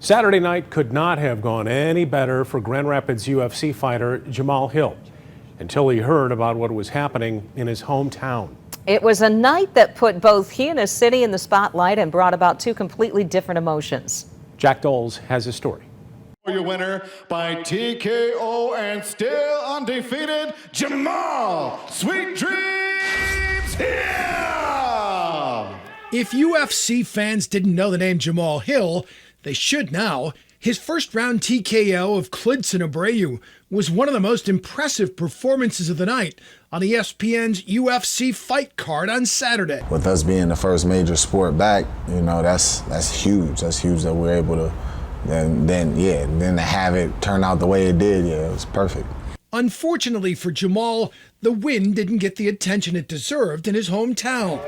Saturday night could not have gone any better for Grand Rapids UFC fighter Jamahal Hill until he heard about what was happening in his hometown. It was a night that put both he and his city in the spotlight and brought about two completely different emotions. Jack Doles has a story. Your winner by TKO and still undefeated, Jamahal Sweet Dreams Hill! If UFC fans didn't know the name Jamahal Hill, they should now. His first-round TKO of Klidson Abreu was one of the most impressive performances of the night on ESPN's UFC fight card on Saturday. With us being the first major sport back, you know, that's huge. That's huge that we're able to then to have it turn out the way it did. Yeah, it was perfect. Unfortunately for Jamahal, the win didn't get the attention it deserved in his hometown.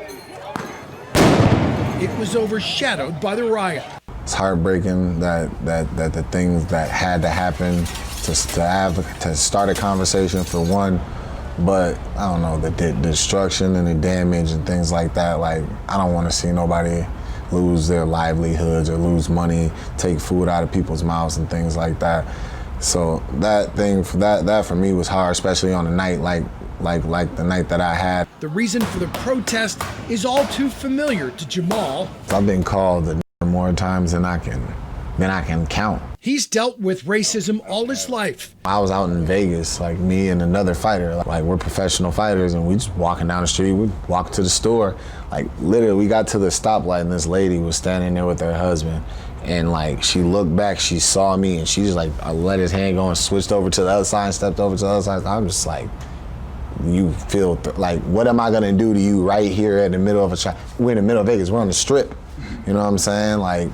It was overshadowed by the riot. It's heartbreaking that the things that had to happen to start a conversation for one, but I don't know, the destruction and the damage and things like that. Like, I don't want to see nobody lose their livelihoods or lose money, take food out of people's mouths and things like that. So that for me was hard, especially on a night like the night that I had. The reason for the protest is all too familiar to Jamahal. I've been called the more times than I can count. He's dealt with racism all his life. I was out in Vegas, like me and another fighter, like we're professional fighters, and we just walking down the street, we walk to the store, like literally we got to the stoplight and this lady was standing there with her husband, and like she looked back, she saw me, and she just like let his hand go and switched over to the other side and stepped over to the other side. I'm just like, you feel like, what am I gonna do to you right here in the middle of a shop? We're in the middle of Vegas, we're on the strip. You know what I'm saying? Like,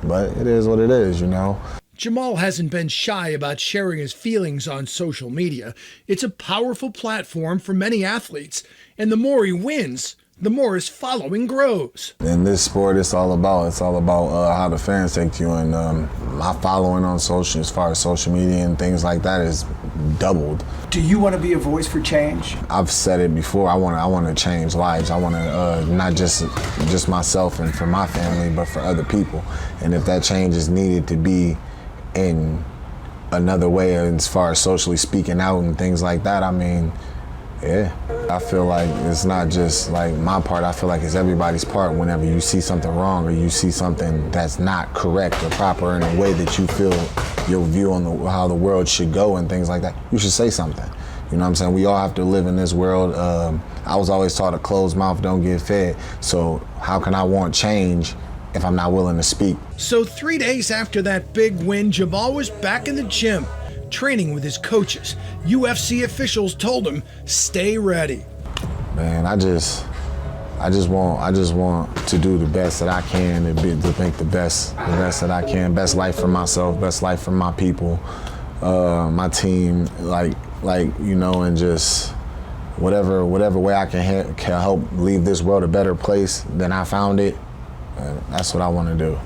but it is what it is, you know? Jamahal hasn't been shy about sharing his feelings on social media. It's a powerful platform for many athletes, and the more he wins, the more his following grows. In this sport, it's all about how the fans take to you, and my following on social, as far as social media and things like that, is doubled. Do you want to be a voice for change? I've said it before. I want to change lives. I want to not just myself and for my family, but for other people. And if that change is needed to be in another way, as far as socially speaking out and things like that, I mean, yeah. I feel like it's not just like my part, I feel like it's everybody's part. Whenever you see something wrong or you see something that's not correct or proper in a way that you feel your view on how the world should go and things like that, you should say something. You know what I'm saying? We all have to live in this world. I was always taught a closed mouth don't get fed. So how can I want change if I'm not willing to speak? So 3 days after that big win, Jamahal was back in the gym, training with his coaches. UFC officials told him, stay ready. Man, I just want to do the best that I can, to make the best that I can, best life for myself, best life for my people, my team, like you know, and just whatever way I can help leave this world a better place than I found it. That's what I want to do.